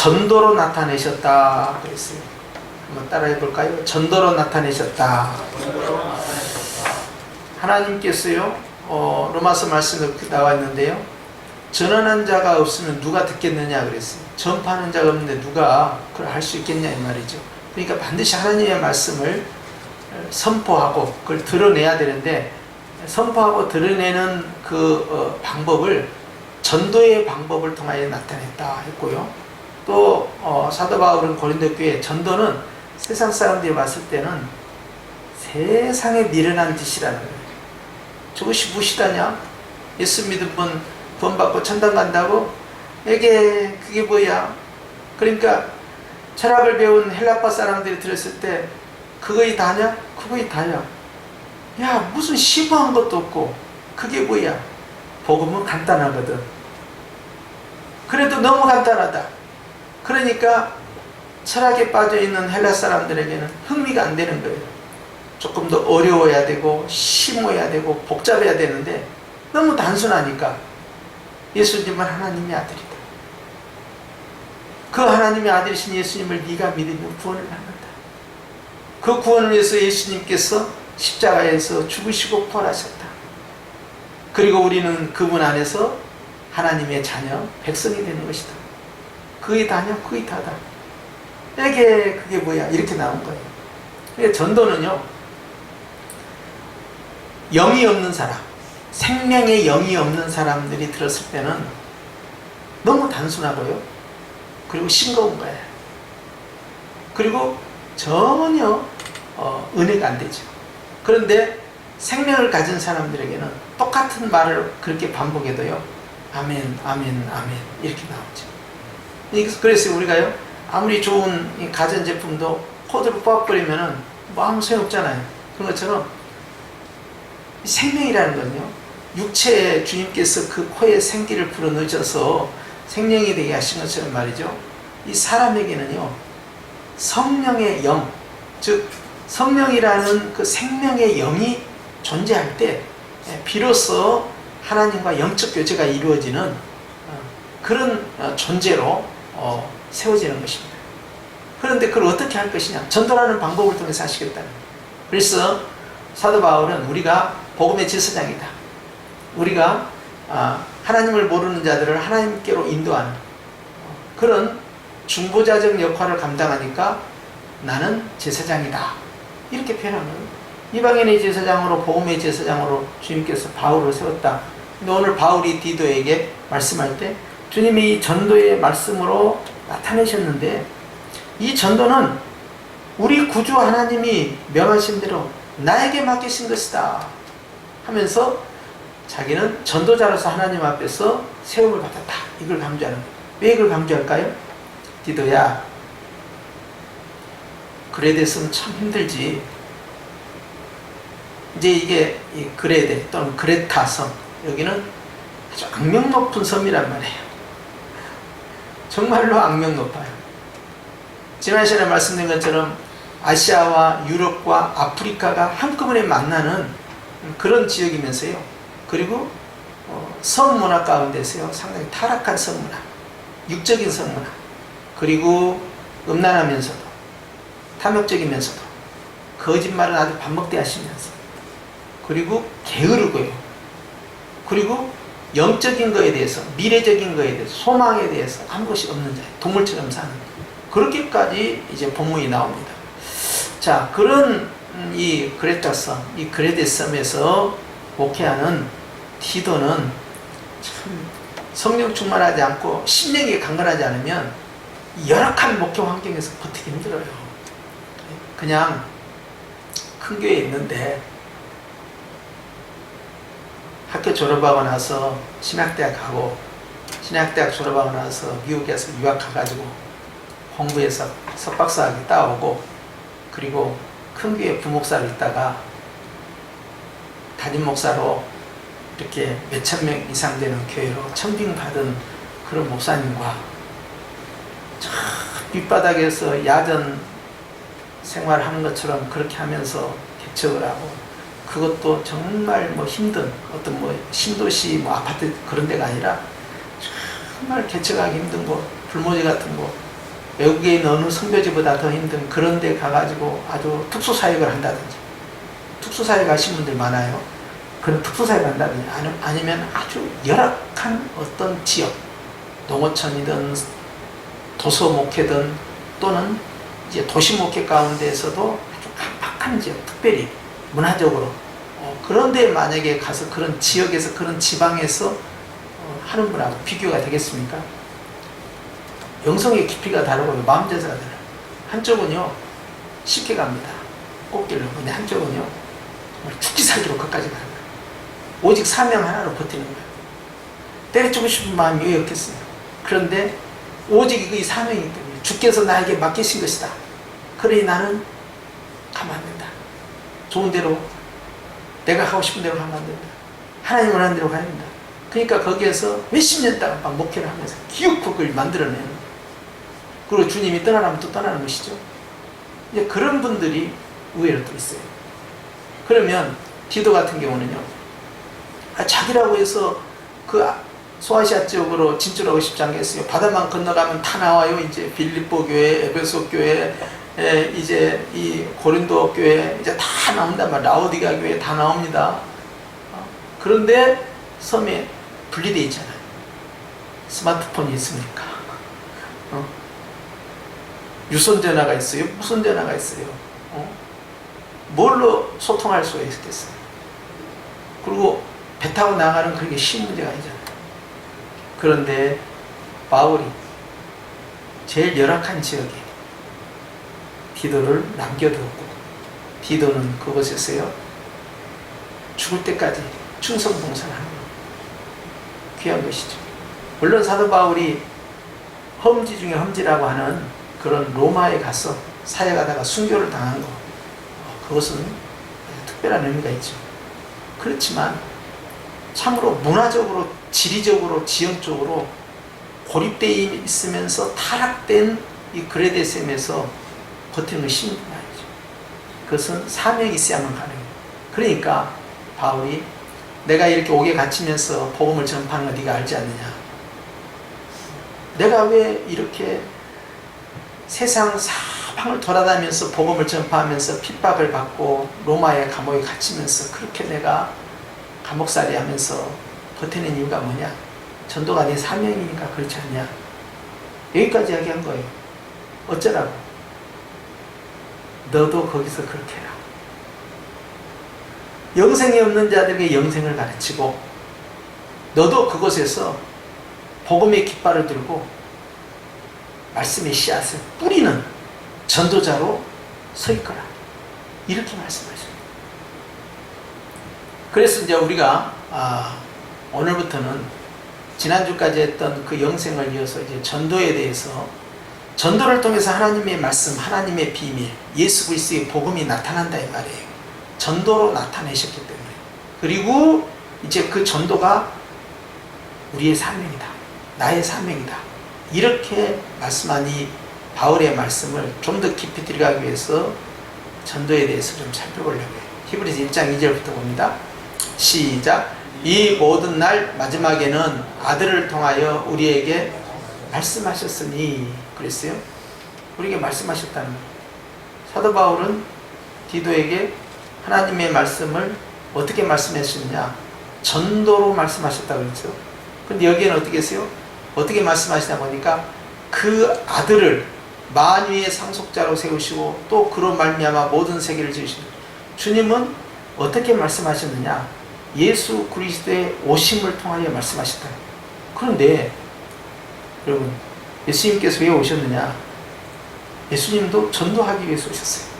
전도로 나타내셨다 그랬어요. 한번 따라해 볼까요? 전도로 나타내셨다. 하나님께서요, 로마서 말씀에 그렇게 나와 있는데요, 전하는 자가 없으면 누가 듣겠느냐 그랬어요. 전파하는 자가 없는데 누가 그걸 할 수 있겠냐 이 말이죠. 그러니까 반드시 하나님의 말씀을 선포하고 그걸 드러내야 되는데, 선포하고 드러내는 그 방법을 전도의 방법을 통하여 나타냈다 했고요. 또 사도 바울은 고린도 교회 전도는 세상 사람들이 봤을 때는 세상에 미련한 짓이라는 거예요. 저것이 무엇이다냐? 예수 믿은 분 돈 받고 천당 간다고? 그게 뭐야? 그러니까 철학을 배운 헬라파 사람들이 들었을 때 그거이 다냐? 그거이 다야. 야, 무슨 심오한 것도 없고 그게 뭐야? 복음은 간단하거든. 그래도 너무 간단하다. 그러니까 철학에 빠져있는 헬라 사람들에게는 흥미가 안 되는 거예요. 조금 더 어려워야 되고 심오해야 되고 복잡해야 되는데 너무 단순하니까 예수님은 하나님의 아들이다. 그 하나님의 아들이신 예수님을 네가 믿으면 구원을 받는다. 그 구원을 위해서 예수님께서 십자가에서 죽으시고 부활하셨다. 그리고 우리는 그분 안에서 하나님의 자녀, 백성이 되는 것이다. 그게 다냐? 그게 다다. 그게 뭐야? 이렇게 나온 거예요. 그러니까 전도는요, 영이 없는 사람, 생명의 영이 없는 사람들이 들었을 때는 너무 단순하고요, 그리고 싱거운 거예요. 그리고 전혀 은혜가 안 되죠. 그런데 생명을 가진 사람들에게는 똑같은 말을 그렇게 반복해도요, 아멘, 아멘, 아멘 이렇게 나오죠. 그래서 우리가요, 아무리 좋은 가전제품도 코드로 뽑아버리면은 뭐 아무 소용없잖아요. 그런 것처럼 생명이라는 건요, 육체에 주님께서 그 코에 생기를 불어넣으셔서 생명이 되게 하신 것처럼 말이죠, 이 사람에게는요, 성령의 영, 즉 성령이라는 그 생명의 영이 존재할 때 비로소 하나님과 영적 교제가 이루어지는 그런 존재로 세워지는 것입니다. 그런데 그걸 어떻게 할 것이냐? 전도라는 방법을 통해서 하시겠다는 거예요. 그래서 사도 바울은 우리가 복음의 제사장이다. 우리가 하나님을 모르는 자들을 하나님께로 인도하는 그런 중보자적 역할을 감당하니까 나는 제사장이다. 이렇게 표현한 거예요. 이방인의 제사장으로, 복음의 제사장으로 주님께서 바울을 세웠다. 근데 오늘 바울이 디도에게 말씀할 때 주님이 이 전도의 말씀으로 나타내셨는데, 이 전도는 우리 구주 하나님이 명하신 대로 나에게 맡기신 것이다 하면서 자기는 전도자로서 하나님 앞에서 세움을 받았다. 이걸 강조하는 거예요. 왜 이걸 강조할까요? 디도야, 그레데스는 참 힘들지. 이제 이게 이 그레데 또는 그레타 섬, 여기는 아주 악명 높은 섬이란 말이에요. 정말로 악명 높아요. 지난 시간에 말씀드린 것처럼 아시아와 유럽과 아프리카가 한꺼번에 만나는 그런 지역이면서요, 그리고 성문화 가운데서요, 상당히 타락한 성문화, 육적인 성문화, 그리고 음란하면서도 탐욕적이면서도 거짓말은 아주 반복되하시면서, 그리고 게으르고요, 그리고 영적인 거에 대해서, 미래적인 거에 대해서, 소망에 대해서 아무것이 없는 자예요. 동물처럼 사는, 그렇게까지 이제 본문이 나옵니다. 자, 그런 이 그레타 섬, 이 그레데 섬에서 목회하는 디도는 참 성령 충만하지 않고 심령이 강건하지 않으면 열악한 목회 환경에서 버티기 힘들어요. 그냥 큰 교회에 있는데 학교 졸업하고 나서 신학대학 가고, 신학대학 졸업하고 나서 미국에서 유학 가가지고 공부해서 석박사학위 따오고, 그리고 큰 교회 부목사로 있다가 담임 목사로 이렇게 몇천 명 이상 되는 교회로 청빙받은 그런 목사님과 저 밑바닥에서 야전 생활하는 것처럼 그렇게 하면서 개척을 하고, 그것도 정말 뭐 힘든 어떤 뭐 신도시 뭐 아파트 그런 데가 아니라 정말 개척하기 힘든 곳, 불모지 같은 곳, 외국에 있는 어느 성교지보다 더 힘든 그런 데 가가지고 아주 특수사역을 한다든지, 특수사역 하신 분들 많아요. 그런 특수사역 한다든지, 아니면 아주 열악한 어떤 지역, 농어촌이든 도서목회든 또는 이제 도시목회 가운데에서도 아주 깜박한 지역, 특별히 문화적으로 그런 데 만약에 가서 그런 지역에서, 그런 지방에서 하는 분하고 비교가 되겠습니까? 영성의 깊이가 다르고요. 마음자세가 달라요. 한쪽은요 쉽게 갑니다. 꽃길로. 근데 한쪽은요 정말 죽기 살기로 끝까지 가는 거예요. 오직 사명 하나로 버티는 거예요. 때려주고 싶은 마음이 왜 없겠어요? 그런데 오직 이 사명이기 때문에 주께서 나에게 맡기신 것이다. 그러니 나는 가면 안 된다. 좋은 대로 내가 하고 싶은 대로 가면 안 된다. 하나님 원하는 대로 가야 된다. 그러니까 거기에서 몇십 년 동안 막 목회를 하면서 기어코 그걸 만들어내는 거예요. 그리고 주님이 떠나라면 또 떠나는 것이죠. 이제 그런 분들이 의외로 또 있어요. 그러면 디도 같은 경우는요, 자기라고 해서 그 소아시아 지역으로 진출하고 싶지 않겠어요. 바다만 건너가면 다 나와요. 이제 빌립보 교회, 에베소 교회, 이제 이 고린도 교회 이제 다 나온단 말이에요. 라오디가 교회 다 나옵니다. 그런데 섬에 분리되어 있잖아요. 스마트폰이 있으니까. 유선전화가 있어요. 무선 전화가 있어요. 뭘로 소통할 수가 있겠어요? 그리고 배 타고 나가는 그게 쉬운 문제가 아니잖아요. 그런데 바울이 제일 열악한 지역에 디도를 남겨두었고, 디도는 그곳에서요 죽을 때까지 충성봉사를 하는 거예요. 귀한 것이죠. 물론 사도 바울이 험지 중에 험지라고 하는 그런 로마에 가서 사역하다가 순교를 당한 거, 그것은 특별한 의미가 있죠. 그렇지만 참으로 문화적으로, 지리적으로, 지형적으로 고립되어 있으면서 타락된 이 그레데셈에서 버티는 건 힘든 말이죠. 그것은 사명이 있어야만 가능해요. 그러니까 바울이 내가 이렇게 옥에 갇히면서 복음을 전파하는 거 네가 알지 않느냐? 내가 왜 이렇게 세상 사방을 돌아다니면서 복음을 전파하면서 핍박을 받고 로마의 감옥에 갇히면서 그렇게 내가 감옥살이 하면서 버티는 이유가 뭐냐? 전도가 내 사명이니까 그렇지 않냐? 여기까지 이야기한 거예요. 어쩌라고? 너도 거기서 그렇게 해라. 영생이 없는 자들에게 영생을 가르치고, 너도 그곳에서 복음의 깃발을 들고 말씀의 씨앗을 뿌리는 전도자로 서 있거라. 이렇게 말씀하십니다. 그래서 이제 우리가 오늘부터는 지난주까지 했던 그 영생을 이어서 이제 전도에 대해서, 전도를 통해서 하나님의 말씀, 하나님의 비밀, 예수 그리스도의 복음이 나타난다 이 말이에요. 전도로 나타내셨기 때문에. 그리고 이제 그 전도가 우리의 사명이다. 나의 사명이다. 이렇게 말씀한 이 바울의 말씀을 좀 더 깊이 들어가기 위해서 전도에 대해서 좀 살펴보려고 해요. 히브리서 1장 2절부터 봅니다. 시작. 이 모든 날 마지막에는 아들을 통하여 우리에게 말씀하셨으니, 그랬어요. 우리에게 말씀하셨다는 거예요. 사도 바울은 디도에게 하나님의 말씀을 어떻게 말씀하셨느냐? 전도로 말씀하셨다고 그랬죠. 근데 여기에는 어떻게 했어요? 어떻게 말씀하시다 보니까 그 아들을 만유의 상속자로 세우시고 또 그로 말미암아 모든 세계를 지으시는, 주님은 어떻게 말씀하셨느냐? 예수 그리스도의 오심을 통하여 말씀하셨다. 그런데 여러분, 예수님께서 왜 오셨느냐? 예수님도 전도하기 위해서 오셨어요.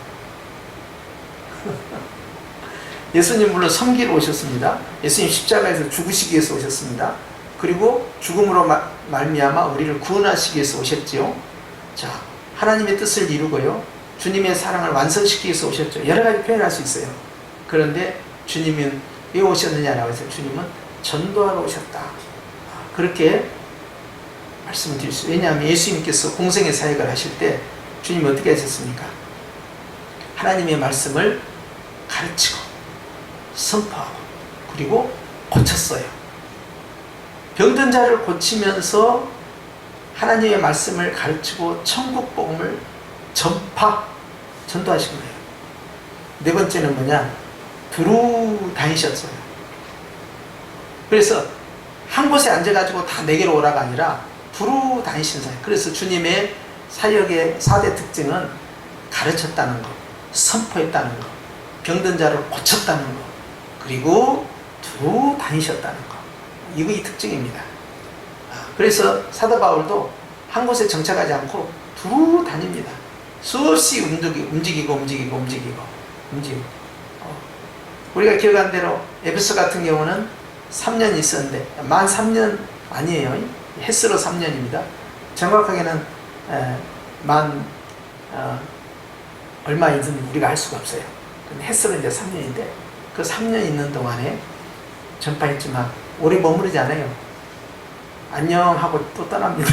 예수님 물론 섬기러 오셨습니다. 예수님 십자가에서 죽으시기 위해서 오셨습니다. 그리고 죽음으로 말미암아 우리를 구원하시기 위해서 오셨지요. 자, 하나님의 뜻을 이루고요, 주님의 사랑을 완성시키기 위해서 오셨죠. 여러 가지 표현할 수 있어요. 그런데 주님은 왜 오셨느냐라고 해서 주님은 전도하러 오셨다. 그렇게 말씀을 드릴 수 있어요. 왜냐하면 예수님께서 공생의 사역을 하실 때 주님이 어떻게 하셨습니까? 하나님의 말씀을 가르치고 선포하고 그리고 고쳤어요. 병든 자를 고치면서 하나님의 말씀을 가르치고 천국 복음을 전도하신 거예요. 네 번째는 뭐냐? 두루 다니셨어요. 그래서 한 곳에 앉아가지고 다 내게로 오라가 아니라 두루 다니신 사역. 그래서 주님의 사역의 4대 특징은 가르쳤다는 것, 선포했다는 것, 병든 자를 고쳤다는 것, 그리고 두루 다니셨다는 것. 이 특징입니다. 그래서 사도 바울도 한 곳에 정착하지 않고 두루 다닙니다. 수없이 움직이고. 우리가 기억한 대로 에베소 같은 경우는 3년 있었는데 만 3년 아니에요. 햇수로 3년입니다. 정확하게는 얼마 있는지 우리가 알 수가 없어요. 근데 햇수로 이제 3년인데 그 3년 있는 동안에 전파했지만 오래 머무르지 않아요. 안녕 하고 또 떠납니다.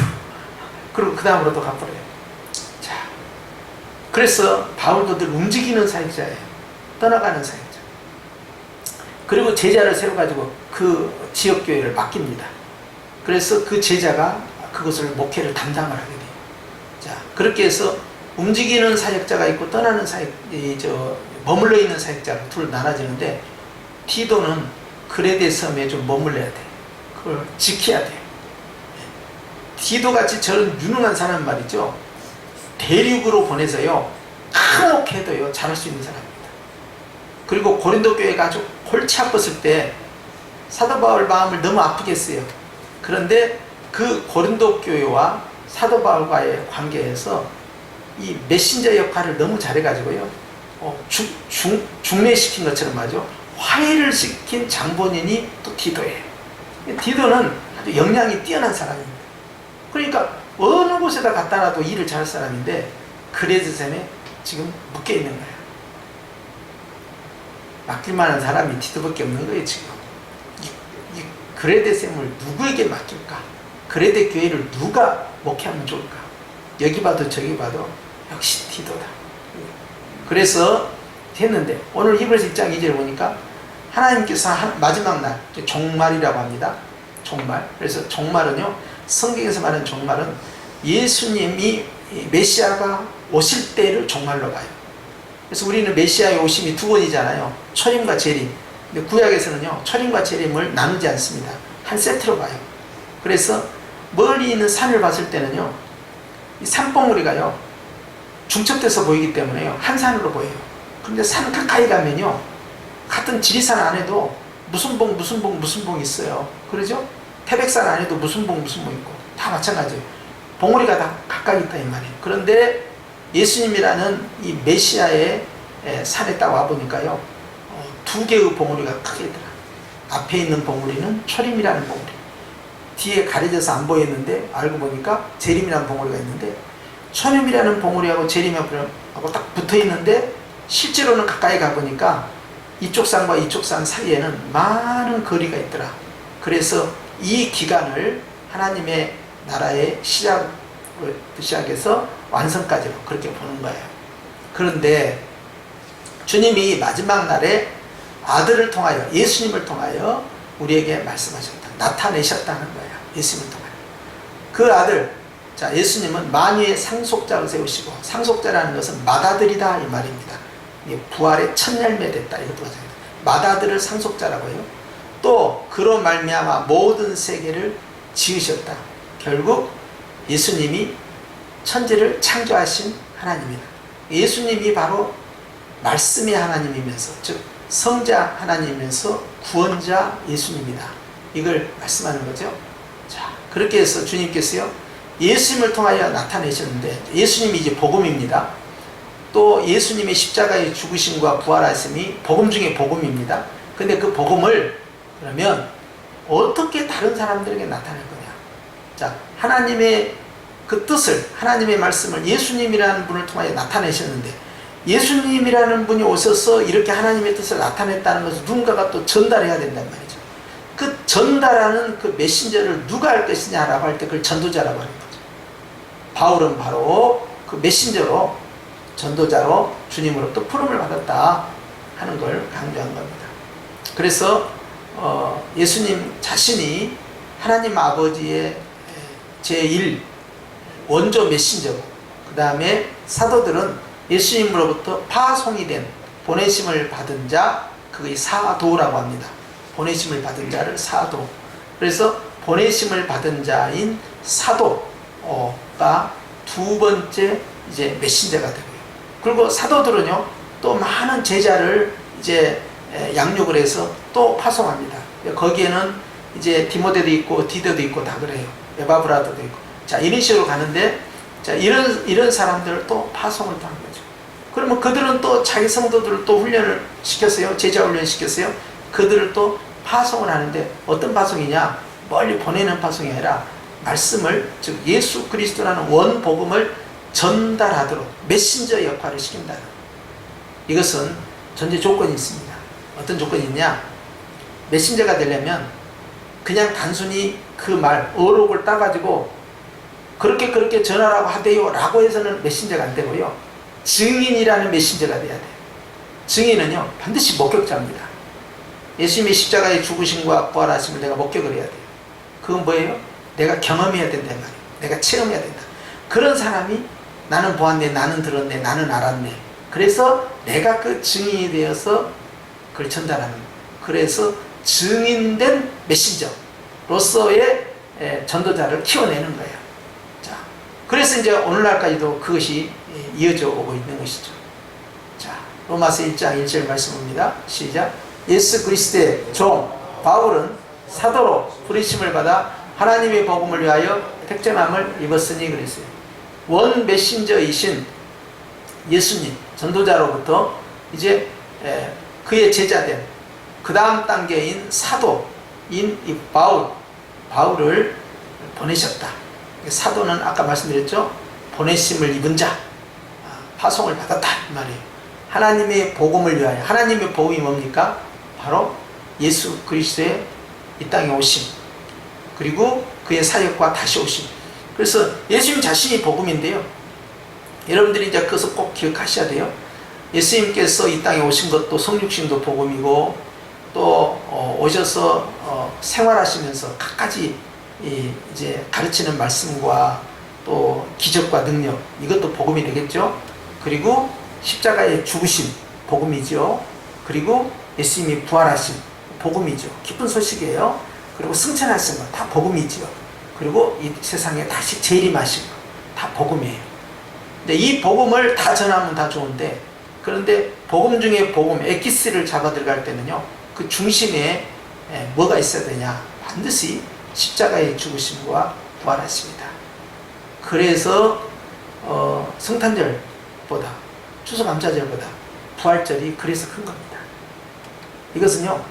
그리고 그 다음으로 또 가버려요. 자, 그래서 바울도 늘 움직이는 사역자예요. 떠나가는 사역자. 그리고 제자를 세워가지고 그 지역교회를 맡깁니다. 그래서 그 제자가 그것을 목회를 담당을 하게 돼요. 자, 그렇게 해서 움직이는 사역자가 있고 떠나는 머물러 있는 사역자로 둘 나눠지는데 디도는 그레데 섬에 좀 머물러야 돼. 그걸 지켜야 돼. 디도같이 저런 유능한 사람 말이죠. 대륙으로 보내서요. 큰 목회도요. 잘할 수 있는 사람입니다. 그리고 고린도 교회가 아주 골치 아팠을 때 사도 바울 마음을 너무 아프게 했어요. 그런데 그 고린도 교회와 사도 바울과의 관계에서 이 메신저 역할을 너무 잘해가지고요. 중매시킨 것처럼 말이죠. 화해를 시킨 장본인이 또 디도예요. 디도는 아주 역량이 뛰어난 사람입니다. 그러니까 어느 곳에다 갖다 놔도 일을 잘할 사람인데 그레드셈에 지금 묶여 있는 거예요. 맡길 만한 사람이 디도밖에 없는 거예요. 지금 이 그레데셈을 누구에게 맡길까? 그레데 교회를 누가 목회하면 좋을까? 여기 봐도 저기 봐도 역시 디도다. 그래서 했는데 오늘 히브리서 1장 2절 보니까 하나님께서 마지막 날 종말이라고 합니다. 종말. 그래서 종말은요, 성경에서 말하는 종말은 예수님이 메시아가 오실 때를 종말로 봐요. 그래서 우리는 메시아의 오심이 두 번이잖아요. 초림과 재림. 근데 구약에서는요, 초림과 재림을 나누지 않습니다. 한 세트로 봐요. 그래서 멀리 있는 산을 봤을 때는요, 이 산봉우리가요, 중첩돼서 보이기 때문에요, 한 산으로 보여요. 그런데 산 가까이 가면요, 같은 지리산 안에도 무슨 봉 있어요. 그러죠? 태백산 안에도 무슨 봉 있고 다 마찬가지예요. 봉우리가 다 가까이 있다 이 말이에요. 그런데 예수님이라는 이 메시아의 산에 딱 와보니까요, 두 개의 봉우리가 크게 있더라. 앞에 있는 봉우리는 초림이라는 봉우리, 뒤에 가려져서 안 보였는데 알고 보니까 재림이라는 봉우리가 있는데, 초림이라는 봉우리하고 재림하고 딱 붙어 있는데 실제로는 가까이 가보니까 이쪽 산과 이쪽 산 사이에는 많은 거리가 있더라. 그래서 이 기간을 하나님의 나라의 시작에서 완성까지로 그렇게 보는 거예요. 그런데 주님이 마지막 날에 아들을 통하여, 예수님을 통하여 우리에게 말씀하셨다. 나타내셨다는 거예요. 예수님을 통하여. 그 아들, 자, 예수님은 만유의 상속자를 세우시고, 상속자라는 것은 맏아들이다 이 말입니다. 부활의 첫 열매 됐다 이것도 마찬가지입니다. 맏아들을 상속자라고 해요. 또 그로 말미암아 모든 세계를 지으셨다. 결국 예수님이 천지를 창조하신 하나님이다. 예수님이 바로 말씀의 하나님이면서, 즉 성자 하나님이면서 구원자 예수님이다. 이걸 말씀하는 거죠. 자, 그렇게 해서 주님께서요, 예수님을 통하여 나타내셨는데, 예수님이 이제 복음입니다. 또 예수님의 십자가의 죽으심과 부활하심이 복음 중에 복음입니다. 근데 그 복음을 그러면 어떻게 다른 사람들에게 나타낼 거냐? 자, 하나님의 그 뜻을, 하나님의 말씀을 예수님이라는 분을 통하여 나타내셨는데, 예수님이라는 분이 오셔서 이렇게 하나님의 뜻을 나타냈다는 것을 누군가가 또 전달해야 된단 말이죠. 그 전달하는 그 메신저를 누가 할 것이냐라고 할 때 그걸 전도자라고 하는 거죠. 바울은 바로 그 메신저로, 전도자로 주님으로부터 부름을 받았다 하는 걸 강조한 겁니다. 그래서 예수님 자신이 하나님 아버지의 제1 원조 메신저고, 그 다음에 사도들은 예수님으로부터 파송이 된 보내심을 받은 자, 그게 사도라고 합니다. 보내심을 받은 자를 사도. 그래서 보내심을 받은 자인 사도가 두 번째 이제 메신저가 되고요. 그리고 사도들은요, 또 많은 제자를 이제 양육을 해서 또 파송합니다. 거기에는 이제 디모데도 있고 디도도 있고 다 그래요. 에바브라도도 있고. 자, 이런 식으로 가는데, 자, 이런 사람들을 또 파송을 또 한 거죠. 그러면 그들은 또 자기 성도들을 또 훈련을 시켰어요. 제자 훈련 시켰어요. 그들을 또 파송을 하는데, 어떤 파송이냐? 멀리 보내는 파송이 아니라 말씀을, 즉 예수 그리스도라는 원복음을 전달하도록 메신저 역할을 시킨다. 이것은 전제 조건이 있습니다. 어떤 조건이 있냐? 메신저가 되려면 그냥 단순히 그 말, 어록을 따가지고 그렇게 전하라고 하대요 라고 해서는 메신저가 안 되고요. 증인이라는 메신저가 돼야 돼요. 증인은요, 반드시 목격자입니다. 예수님의 십자가의 죽으심과 부활하심을 내가 목격을 해야 돼요. 그건 뭐예요? 내가 경험해야 된다 말이에요. 내가 체험해야 된다. 그런 사람이 나는 보았네, 나는 들었네, 나는 알았네. 그래서 내가 그 증인이 되어서 그걸 전달하는 거예요. 그래서 증인된 메신저로서의 전도자를 키워내는 거예요. 자, 그래서 이제 오늘날까지도 그것이 이어져 오고 있는 것이죠. 자, 로마서 1장 1절 말씀입니다. 시작. 예수 그리스도의 종 바울은 사도로 부르심을 받아 하나님의 복음을 위하여 택정함을 입었으니 그랬어요. 원 메신저이신 예수님 전도자로부터 이제 그의 제자된 그 다음 단계인 사도인 이 바울을 보내셨다. 사도는 아까 말씀드렸죠. 보내심을 입은 자, 파송을 받았다 이 말이에요. 하나님의 복음을 위하여. 하나님의 복음이 뭡니까? 바로 예수 그리스도의 이 땅에 오심, 그리고 그의 사역과 다시 오심. 그래서 예수님 자신이 복음인데요, 여러분들이 이제 그것을 꼭 기억하셔야 돼요. 예수님께서 이 땅에 오신 것도 성육신도 복음이고, 또 오셔서 생활하시면서 갖가지 이제 가르치는 말씀과 또 기적과 능력, 이것도 복음이 되겠죠. 그리고 십자가의 죽으심 복음이죠. 그리고 예수님이 부활하신 복음이죠. 기쁜 소식이에요. 그리고 승천하신 것 다 복음이죠. 그리고 이 세상에 다시 재림하신 것 다 복음이에요. 근데 이 복음을 다 전하면 다 좋은데, 그런데 복음 중에 복음, 에키스를 잡아 들어갈 때는요, 그 중심에 뭐가 있어야 되냐? 반드시 십자가의 죽으심과 부활하십니다. 그래서 성탄절보다, 추수감사절보다 부활절이 그래서 큰 겁니다. 이것은요,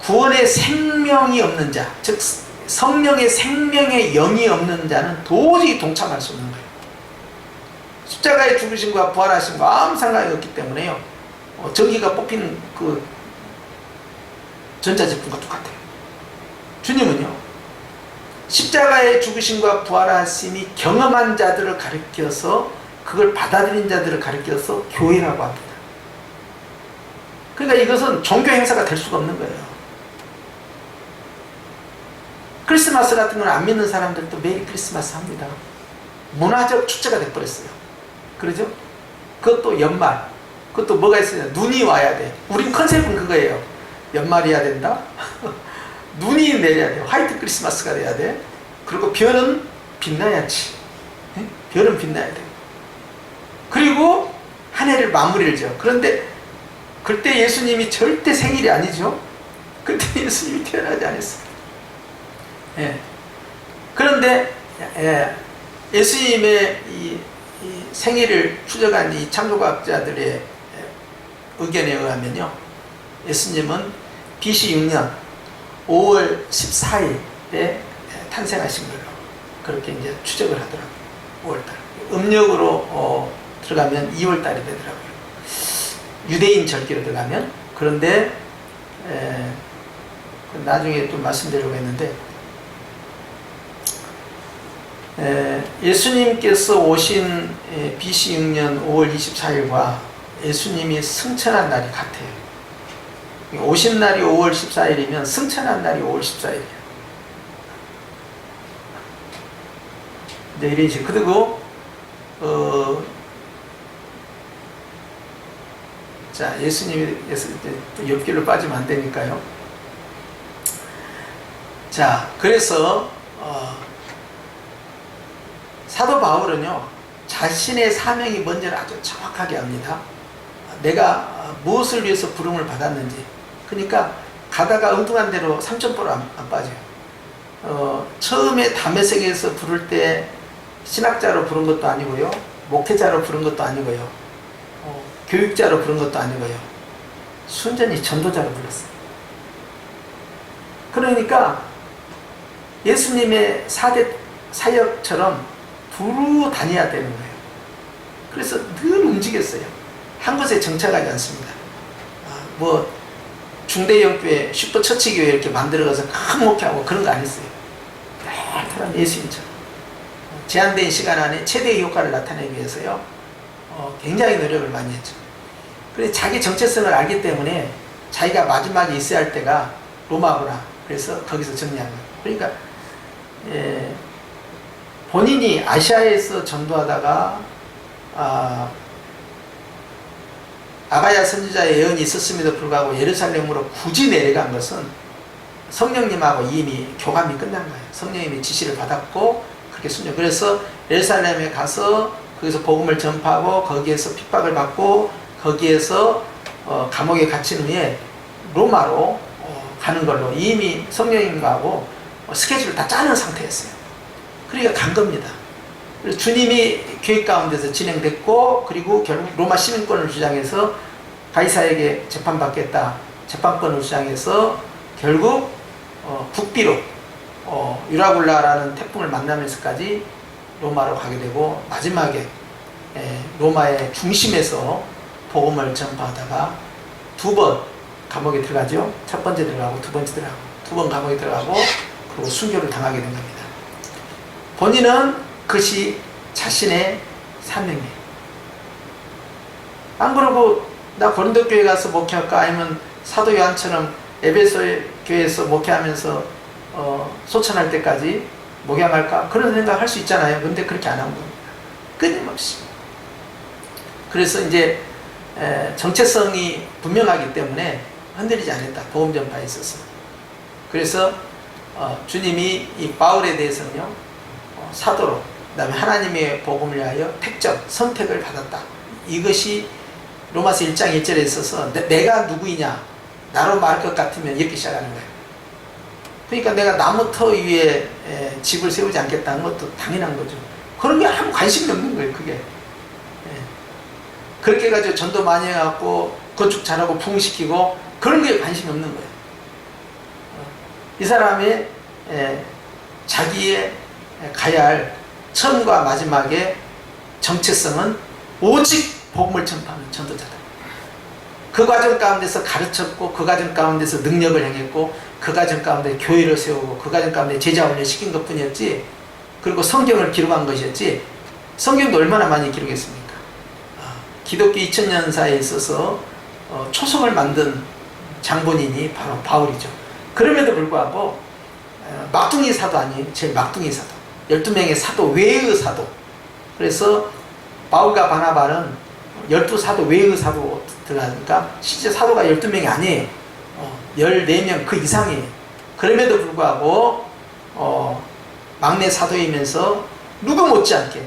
구원의 생명이 없는 자, 즉 성령의 생명의 영이 없는 자는 도저히 동참할 수 없는 거예요. 십자가의 죽으심과 부활하심과 아무 상관이 없기 때문에요, 전기가 뽑히는 그 전자제품과 똑같아요. 주님은요, 십자가의 죽으심과 부활하심이 경험한 자들을 가리켜서, 그걸 받아들인 자들을 가리켜서 교회라고 합니다. 그러니까 이것은 종교 행사가 될 수가 없는 거예요. 크리스마스 같은 건 안 믿는 사람들도 메리 크리스마스 합니다. 문화적 축제가 돼버렸어요. 그러죠? 그것도 연말, 그것도 뭐가 있어요? 눈이 와야 돼. 우린 컨셉은 그거예요. 연말이어야 된다. 눈이 내려야 돼. 화이트 크리스마스가 돼야 돼. 그리고 별은 빛나야지. 별은 빛나야 돼. 그리고 한 해를 마무리를 지어. 그런데 그때 예수님이 절대 생일이 아니죠. 그때 예수님이 태어나지 않았어요. 예. 그런데 예수님의 이 생일을 추적한 이 창조과학자들의 의견에 의하면요, 예수님은 BC 6년 5월 14일에 탄생하신 걸로 그렇게 이제 추적을 하더라고요. 5월달. 음력으로 들어가면 2월달이 되더라고요. 유대인 절기로 들어가면. 그런데 나중에 또 말씀드리려고 했는데, 예수님께서 오신 BC 6년 5월 24일과 예수님이 승천한 날이 같아요. 오신 날이 5월 14일이면 승천한 날이 5월 14일이에요. 이제 이런 식. 그리고 자, 예수님이 또 옆길로 빠지면 안 되니까요. 자, 그래서 사도 바울은요, 자신의 사명이 뭔지를 아주 정확하게 압니다. 내가 무엇을 위해서 부름을 받았는지. 그러니까 가다가 엉뚱한 대로 삼천포로 안 빠져요. 처음에 다메섹에서 부를 때 신학자로 부른 것도 아니고요, 목회자로 부른 것도 아니고요, 교육자로 부른 것도 아니고요, 순전히 전도자로 불렀어요. 그러니까 예수님의 4대 사역처럼 두루 다녀야 되는 거예요. 그래서 늘 움직였어요. 한 곳에 정착하지 않습니다. 뭐 중대형 교회, 슈퍼처치 교회 이렇게 만들어가서 큰 목회하고 그런 거 안 했어요. 늘 예수님처럼 제한된 시간 안에 최대의 효과를 나타내기 위해서요, 굉장히 노력을 많이 했죠. 그래서 자기 정체성을 알기 때문에 자기가 마지막에 있어야 할 때가 로마구나, 그래서 거기서 정리한 거예요. 그러니까 본인이 아시아에서 전도하다가 아가야 선지자의 예언이 있었음에도 불구하고 예루살렘으로 굳이 내려간 것은 성령님하고 이미 교감이 끝난 거예요. 성령님이 지시를 받았고 그렇게 순종. 그래서 예루살렘에 가서 거기서 복음을 전파하고 거기에서 핍박을 받고 거기에서 감옥에 갇힌 후에 로마로 가는 걸로 이미 성령님하고 스케줄을 다 짜는 상태였어요. 그러니까 간 겁니다. 그래서 주님이 계획 가운데서 진행됐고, 그리고 결국 로마 시민권을 주장해서 가이사에게 재판받겠다, 재판권을 주장해서 결국 국비로 유라굴라라는 태풍을 만나면서까지 로마로 가게 되고, 마지막에 로마의 중심에서 복음을 전파하다가 2번 감옥에 들어가죠. 첫 번째 들어가고 두 번째 들어가고 2번 감옥에 들어가고, 그리고 순교를 당하게 된 겁니다. 본인은 그것이 자신의 사명이에요. 안 그러고 나 고린도 교회 가서 목회할까, 아니면 사도 요한처럼 에베소 교회에서 목회하면서 소천할 때까지 목양할까, 그런 생각 할 수 있잖아요. 근데 그렇게 안 한 겁니다. 끊임없이. 그래서 이제 정체성이 분명하기 때문에 흔들리지 않았다, 복음 전파에 있어서. 그래서 주님이 이 바울에 대해서는요, 사도로, 그 다음에 하나님의 복음을 위하여 택정, 선택을 받았다. 이것이 로마서 1장 1절에 있어서 내가 누구이냐, 나로 말할 것 같으면 이렇게 시작하는 거예요. 그러니까 내가 나무 터 위에 집을 세우지 않겠다는 것도 당연한 거죠. 그런 게 아무 관심이 없는 거예요, 그게. 그렇게 해가지고 전도 많이 해갖고 건축 잘하고 부흥시키고 그런 게 관심이 없는 거예요. 이 사람의 자기의 가야 할 처음과 마지막의 정체성은 오직 복음을 전파하는 전도자다. 그 과정 가운데서 가르쳤고, 그 과정 가운데서 능력을 행했고, 그 과정 가운데 교회를 세우고, 그 과정 가운데 제자 훈련 시킨 것 뿐이었지, 그리고 성경을 기록한 것이었지, 성경도 얼마나 많이 기록했습니까? 기독교 2000년사에 있어서 초성을 만든 장본인이 바로 바울이죠. 그럼에도 불구하고 막둥이 사도 아니에요. 제일 막둥이 사도, 12명의 사도 외의 사도. 그래서 바울과 바나바는 12사도 외의 사도 들어가니까 실제 사도가 12명이 아니에요. 14명 그 이상이에요. 그럼에도 불구하고 막내 사도이면서 누구 못지않게,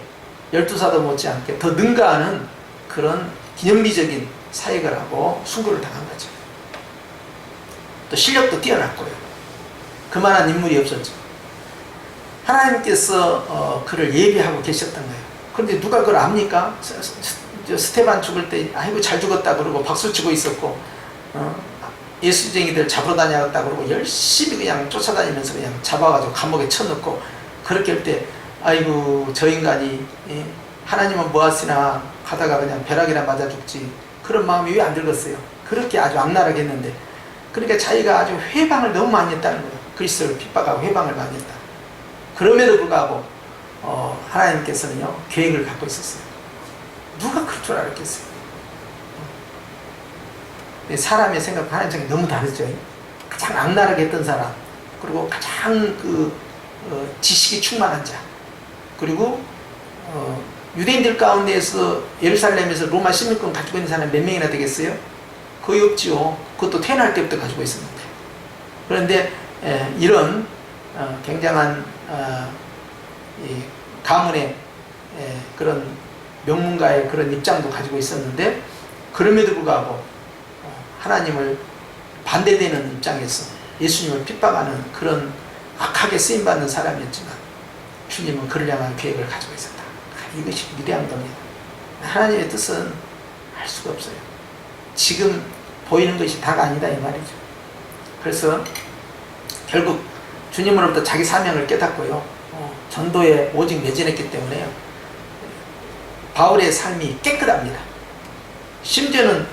12사도 못지않게 더 능가하는 그런 기념비적인 사역을 하고 순교를 당한 거죠. 또 실력도 뛰어났고요. 그만한 인물이 없었죠. 하나님께서 그를 예비하고 계셨던 거예요. 그런데 누가 그걸 압니까? 스테반 죽을 때 아이고 잘 죽었다 그러고 박수치고 있었고, 예수쟁이들 잡으러 다녔다 그러고 열심히 그냥 쫓아다니면서 그냥 잡아가지고 감옥에 쳐넣고, 그렇게 할 때 아이고 저 인간이 하나님은 뭐하시나 가다가 그냥 벼락이나 맞아 죽지, 그런 마음이 왜 안 들겠어요? 그렇게 아주 악랄하게 했는데, 그러니까 자기가 아주 회방을 너무 많이 했다는 거예요. 그리스도를 핍박하고 회방을 많이 했다. 그럼에도 불구하고 하나님께서는요 계획을 갖고 있었어요. 누가 그럴 줄 알았겠어요? 사람의 생각과 하나님의 생각이 너무 다르죠. 가장 악랄하게 했던 사람, 그리고 가장 지식이 충만한 자, 그리고 유대인들 가운데에서 예루살렘에서 로마 시민권 가지고 있는 사람이 몇 명이나 되겠어요? 거의 없지요. 그것도 태어날 때부터 가지고 있었는데. 그런데 이런 굉장한 이 가문의 그런 명문가의 그런 입장도 가지고 있었는데, 그럼에도 불구하고 하나님을 반대되는 입장에서 예수님을 핍박하는 그런 악하게 쓰임받는 사람이었지만 주님은 그를 향한 계획을 가지고 있었다. 이것이 위대한 겁니다. 하나님의 뜻은 알 수가 없어요. 지금 보이는 것이 다가 아니다 이 말이죠. 그래서 결국 주님으로부터 자기 사명을 깨닫고요, 전도에 오직 매진했기 때문에요, 바울의 삶이 깨끗합니다. 심지어는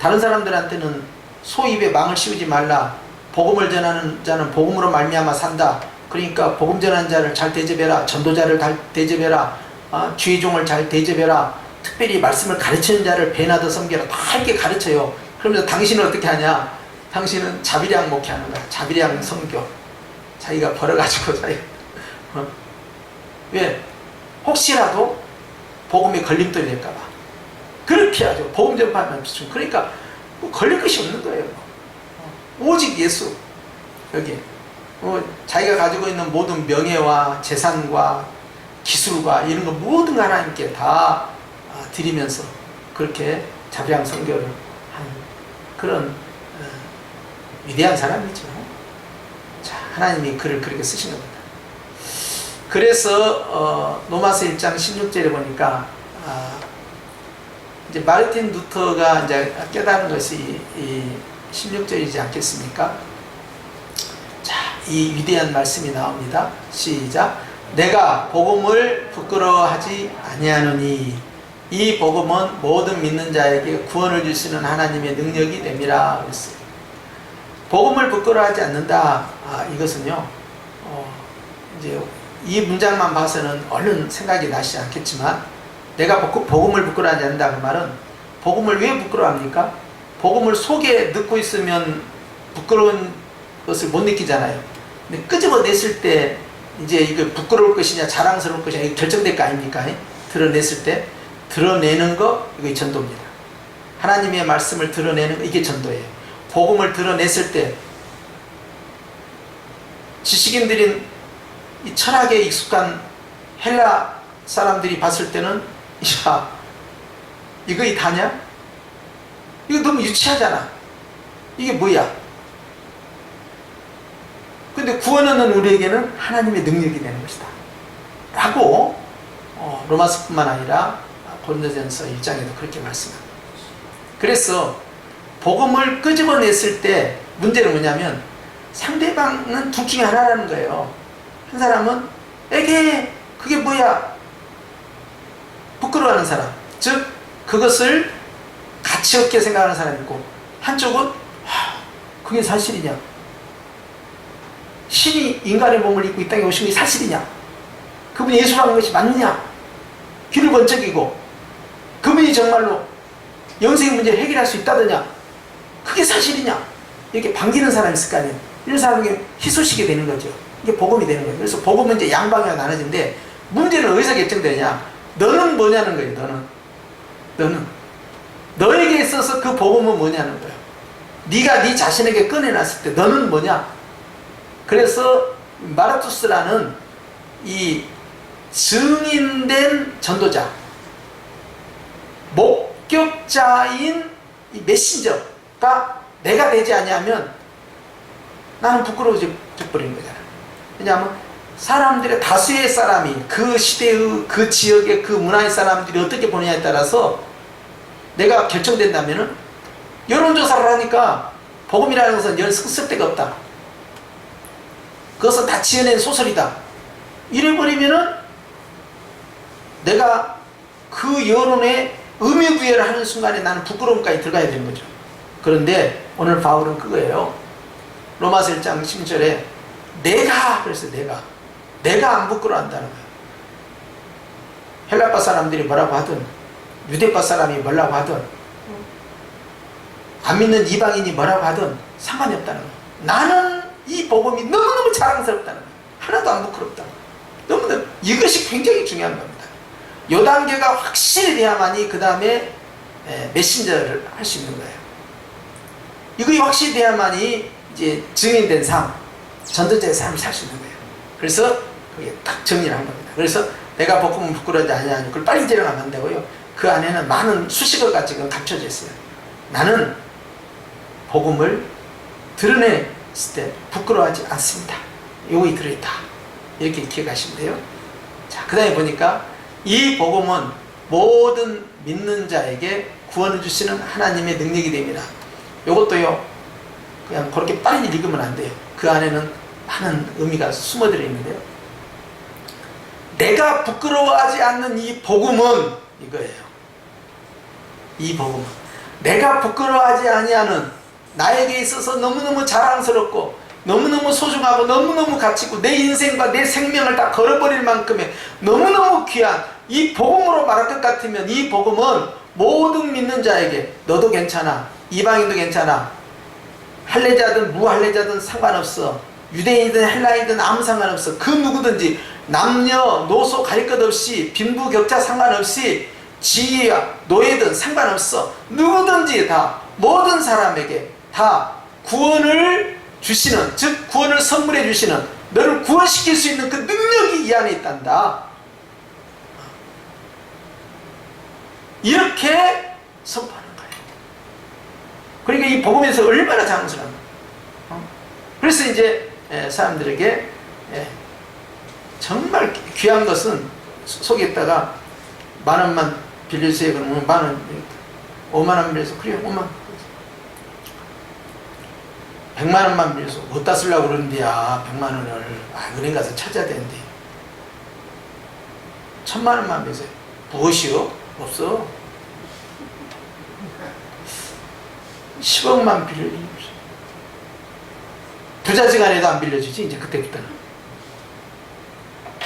다른 사람들한테는 소 입에 망을 씌우지 말라, 복음을 전하는 자는 복음으로 말미암아 산다, 그러니까 복음 전하는 자를 잘 대접해라, 전도자를 잘 대접해라, 주의 종을 잘 대접해라, 특별히 말씀을 가르치는 자를 배나더 섬겨라, 다 이렇게 가르쳐요. 그러면서 당신은 어떻게 하냐? 당신은 자비량 목회하는 거야. 자비량 선교. 자기가 벌어가지고 자기가 왜? 혹시라도 복음에 걸림돌이 될까봐 그렇게 하죠. 복음 전파하면 비추. 그러니까 뭐 걸릴 것이 없는 거예요. 오직 예수. 여기 자기가 가지고 있는 모든 명예와 재산과 기술과 이런 거 모든 거 하나님께 다 드리면서 그렇게 자비량 선교를 한 그런 위대한 사람이죠. 자, 하나님이 그를 그렇게 쓰신 겁니다. 그래서 로마서 1장 16절에 보니까 이제 마르틴 루터가 이제 깨달은 것이 이 16절이지 않겠습니까? 자, 이 위대한 말씀이 나옵니다. 시작. 내가 복음을 부끄러워하지 아니하노니 이 복음은 모든 믿는 자에게 구원을 주시는 하나님의 능력이 됨이라 그랬어요. 복음을 부끄러워하지 않는다. 이것은요, 이제 이 문장만 봐서는 얼른 생각이 나시지 않겠지만, 내가 복음을 부끄러워하지 않는다 그 말은, 복음을 왜 부끄러워합니까? 복음을 속에 넣고 있으면 부끄러운 것을 못 느끼잖아요. 근데 끄집어냈을 때 이제 이거 부끄러울 것이냐 자랑스러울 것이냐 이거 결정될 거 아닙니까? 드러냈을 때 드러내는 거, 이거 전도입니다. 하나님의 말씀을 드러내는 거, 이게 전도예요. 복음을 드러냈을 때 지식인들인 이 철학에 익숙한 헬라 사람들이 봤을 때는, 야, 이거 이 다냐? 이거 너무 유치하잖아. 이게 뭐야? 근데 구원하는 우리에게는 하나님의 능력이 되는 것이다 라고 로마서뿐만 아니라 고린도전서 1장에도 그렇게 말씀합니다. 그래서 복음을 끄집어냈을 때 문제는 뭐냐면, 상대방은 둘 중에 하나라는 거예요. 한 사람은 에게 그게 뭐야? 부끄러워하는 사람, 즉 그것을 가치 없게 생각하는 사람이 있고, 한쪽은 그게 사실이냐? 신이 인간의 몸을 입고 이 땅에 오신 게 사실이냐? 그분이 예수라는 것이 맞느냐? 귀를 번쩍이고 그분이 정말로 영생의 문제를 해결할 수 있다더냐? 그게 사실이냐? 이렇게 반기는 사람이 있을 거 아니에요. 이런 사람에게 희소식이 되는 거죠. 이게 복음이 되는 거예요. 그래서 복음은 이제 양방향으로 나눠지는데, 문제는 어디서 결정되냐? 너는 뭐냐는 거예요. 너는 너에게 있어서 그 복음은 뭐냐는 거예요. 네가 네 자신에게 꺼내놨을 때 너는 뭐냐? 그래서 마라투스라는 이 증인된 전도자, 목격자인 이 메신저가 내가 되지 아니하면 나는 부끄러워져 버리는 거잖아. 왜냐하면 사람들의 다수의 사람이 그 시대의 그 지역의 그 문화의 사람들이 어떻게 보느냐에 따라서 내가 결정된다면은, 여론조사를 하니까 복음이라는 것은 열 쓸데가 없다, 그것은 다 지어낸 소설이다, 이래버리면은 내가 그 여론에 의미부여를 하는 순간에 나는 부끄러움까지 들어가야 되는 거죠. 그런데 오늘 바울은 그거예요. 로마서 1장 10절에 그래서 내가 안 부끄러워한다는 거예요. 헬라파 사람들이 뭐라고 하든, 유대파 사람이 뭐라고 하든, 안 믿는 이방인이 뭐라고 하든 상관이 없다는 거예요. 나는 이 복음이 너무너무 자랑스럽다는 거예요. 하나도 안 부끄럽다. 너무너무 이것이 굉장히 중요한 겁니다. 요 단계가 확실히 돼야만이 그 다음에 메신저를 할 수 있는 거예요. 이것이 확실히 돼야만이 이제 증인된 삶, 전도자의 삶을 살 수 있는 거예요. 그래서 그게 딱 정리를 한 겁니다. 그래서 내가 복음은 부끄러워하지 아니하니 그걸 빨리 지나가면 안 되고요. 그 안에는 많은 수식어가 지금 감춰져 있어요. 나는 복음을 드러냈을 때 부끄러워하지 않습니다. 요게 들어있다. 이렇게 기억하시면 돼요. 자, 그 다음에 보니까 이 복음은 모든 믿는 자에게 구원을 주시는 하나님의 능력이 됩니다. 요것도요, 그냥 그렇게 빨리 읽으면 안 돼요. 그 안에는 많은 의미가 숨어들어 있는데요. 내가 부끄러워하지 않는 이 복음은 이거예요. 이 복음은 내가 부끄러워하지 아니하는, 나에게 있어서 너무너무 자랑스럽고 너무너무 소중하고 너무너무 가치고 내 인생과 내 생명을 다 걸어버릴 만큼의 너무너무 귀한 이 복음으로 말할 것 같으면, 이 복음은 모든 믿는 자에게, 너도 괜찮아, 이방인도 괜찮아, 할례자든 무할례자든 상관없어, 유대인이든 헬라인이든 아무 상관없어, 그 누구든지 남녀 노소 가릴 것 없이, 빈부격차 상관없이, 지위야 노예든 상관없어, 누구든지 다, 모든 사람에게 다 구원을 주시는, 즉 구원을 선물해 주시는, 너를 구원시킬 수 있는 그 능력이 이 안에 있단다. 이렇게 선포하는 거예요. 그러니까 이 복음에서 얼마나 자랑스러운 거예요. 그래서 이제 사람들에게 정말 귀한 것은, 속에다가 10,000원만 빌려주세요 그러면 10,000원, 50,000원 빌려서, 그래요 50,000원, 100,000원만 빌려서 어디다 쓰려고 그러는데야 100,000원을, 은행 가서 찾아야 되는데, 1,000,000원만 빌려서 무엇이요? 없어. 10억만 빌려주십시오. 부자지간에도 안 빌려주지. 이제 그때부터는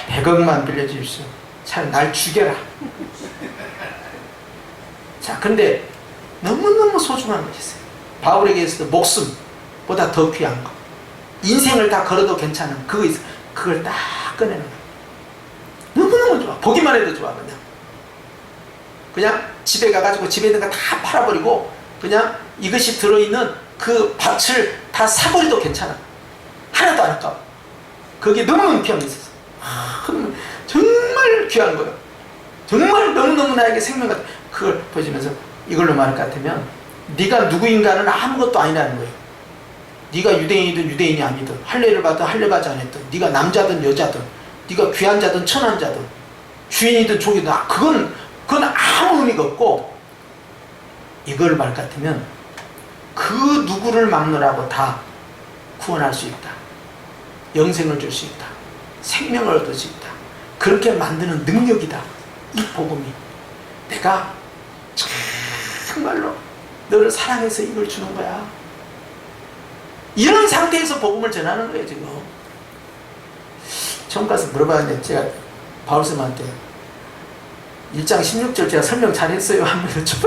100억만 빌려주십시오. 차라리 날 죽여라. 자, 근데 너무너무 소중한 것이 있어요. 바울에게 있어서 목숨보다 더 귀한 거, 인생을 다 걸어도 괜찮은 그거 있어요. 그걸 딱 꺼내는 거예요. 너무너무 좋아. 보기만 해도 좋아. 그냥 집에 가가지고 집에 있는 거 다 팔아버리고 그냥 이것이 들어있는 그 밭을 다 사버려도 괜찮아. 하나도 안 아까워. 거기에 너무너무 귀한 게 있었어. 정말 귀한 거예요. 정말 너무너무 나에게 생명 같아. 그걸 보시면서 이걸로 말할 것 같으면, 네가 누구인가는 아무것도 아니라는 거예요. 네가 유대인이든 유대인이 아니든, 할례를 받든 할례 받지 않았든, 네가 남자든 여자든, 네가 귀한 자든 천한 자든, 주인이든 종이든, 그건 아무 의미가 없고, 이걸 말 같으면 그 누구를 막느라고 다 구원할 수 있다. 영생을 줄 수 있다. 생명을 얻을 수 있다. 그렇게 만드는 능력이다. 이 복음이. 내가 정말로 너를 사랑해서 이걸 주는 거야. 이런 상태에서 복음을 전하는 거예요, 지금. 처음 가서 물어봤는데, 제가 바울쌤한테 1장 16절 제가 설명 잘했어요 하면서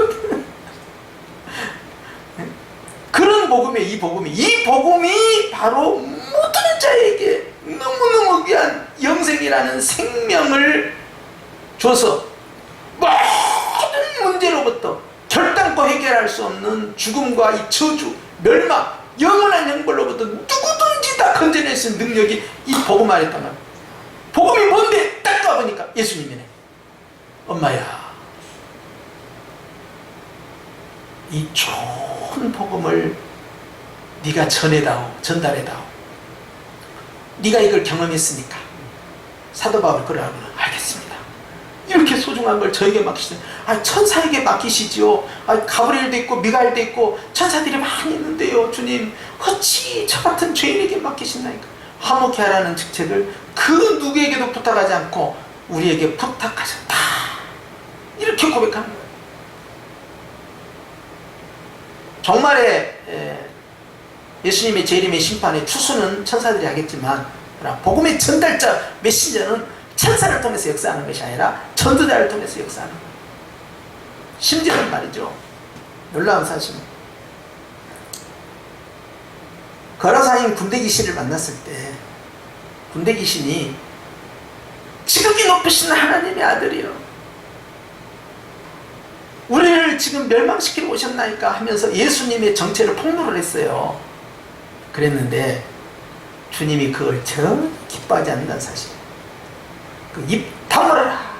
그런 복음이, 이 복음이 바로 모든 자에게 너무너무 귀한 영생이라는 생명을 줘서 모든 문제로부터 결단코 해결할 수 없는 죽음과 이 저주, 멸망, 영원한 형벌로부터 누구든지 다 건져낼 수 있는 능력이 이 복음 안에 있단 말이에요. 복음이 뭔데? 딱 가보니까 예수님이네. 엄마야, 이 좋은 복음을 네가 전달해다오. 네가 이걸 경험했으니까. 사도 바울 그러라고는, 알겠습니다. 이렇게 소중한 걸 저에게 맡기시죠. 천사에게 맡기시지요. 가브리엘도 있고 미가엘도 있고 천사들이 많이 있는데요. 주님, 어찌 저 같은 죄인에게 맡기신다니까. 화목케 하라는 직책을 그 누구에게도 부탁하지 않고 우리에게 부탁하셨다. 이렇게 고백하는 거예요. 종말에 예수님의 재림의 심판의 추수는 천사들이 하겠지만, 복음의 전달자 메신저는 천사를 통해서 역사하는 것이 아니라 전도자를 통해서 역사하는 거예요. 심지어는 말이죠, 놀라운 사실은 거라사인 군대 귀신을 만났을 때, 군대 귀신이 지극히 높으신 하나님의 아들이요, 우리를 지금 멸망시키러 오셨나이까 하면서 예수님의 정체를 폭로를 했어요. 그랬는데 주님이 그걸 전혀 기뻐하지 않는다는 사실. 그 입 다물어라.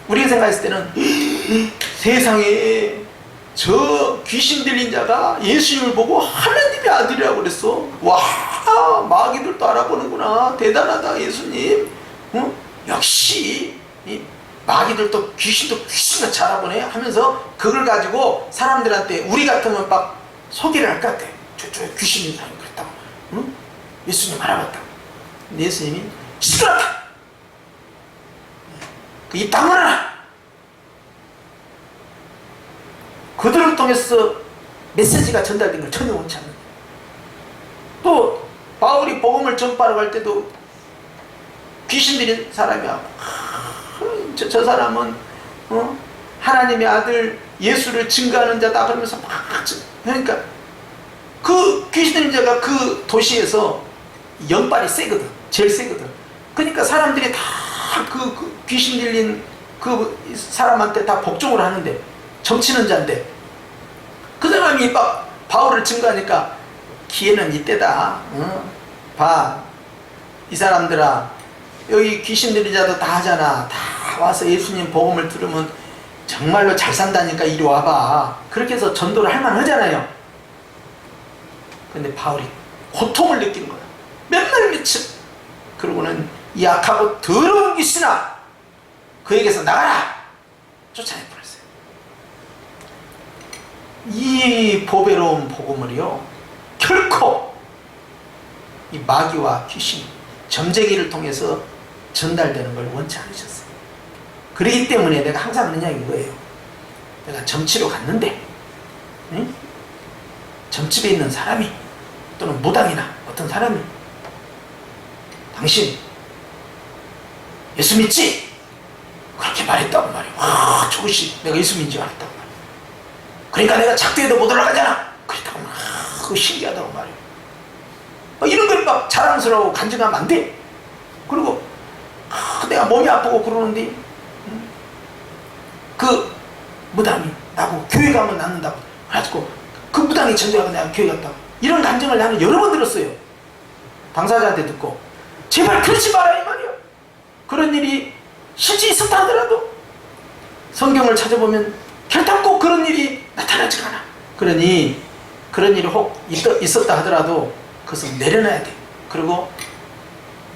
우리가 생각했을 때는 세상에 저 귀신 들린 자가 예수님을 보고 하나님의 아들이라고 그랬어. 와, 마귀들도 알아보는구나. 대단하다 예수님. 역시 마귀들도 귀신같이 알아보네 하면서 그걸 가지고 사람들한테 우리 같으면 막 소개를 할 것 같아. 저 귀신인 사람이 그랬다고. 응? 예수님 알아봤다고. 근데 예수님이 시끄럽다. 그 입 다물어라. 그들을 통해서 메시지가 전달된 걸 전혀 원치 않는. 또 바울이 복음을 전파하러 갈 때도 귀신 들린 사람이야. 저 사람은 하나님의 아들 예수를 증거하는 자다 그러면서 막 그러니까 그 귀신 들린 자가 그 도시에서 연발이 세거든. 제일 세거든. 그러니까 사람들이 다 그 귀신 들린 그 사람한테 다 복종을 하는데, 정치는 자인데 그 사람이 막 바울을 증거하니까 기회는 이때다. 봐, 이 사람들아, 여기 귀신 들린 자도 다 하잖아. 다 와서 예수님 복음을 들으면 정말로 잘 산다니까 이리 와봐. 그렇게 해서 전도를 할 만하잖아요. 근데 바울이 고통을 느끼는 거야. 맨날 며칠. 그러고는 이 악하고 더러운 귀신아, 그에게서 나가라! 쫓아내버렸어요. 이 보배로운 복음을요, 결코 이 마귀와 귀신, 점쟁이를 통해서 전달되는 걸 원치 않으셨어요. 그렇기 때문에 내가 항상 하는 이야기인 거예요. 내가 점치러 갔는데, 응? 점집에 있는 사람이, 또는 무당이나 어떤 사람이, 당신 예수 믿지? 그렇게 말했다고 말이야. 와, 저것이 내가 예수 믿는 줄 알았다고 말이야. 그러니까 내가 작두에도 못 올라가잖아. 그랬다고 말이야. 그거 신기하다고 말이야. 이런 걸 막 자랑스러워 간증하면 안 돼. 그리고 내가 몸이 아프고 그러는데 그 무당이 나보고 교회 가면 낫는다고. 그래가지고 그 무당이 전도하고 내가 교회 갔다고. 이런 간증을 나는 여러 번 들었어요. 당사자한테 듣고. 제발 그러지 마라 이 말이야. 그런 일이 실제 있었다 하더라도 성경을 찾아보면 결단코 그런 일이 나타나지 않아. 그러니 그런 일이 혹 있었다 하더라도 그것은 내려놔야 돼. 그리고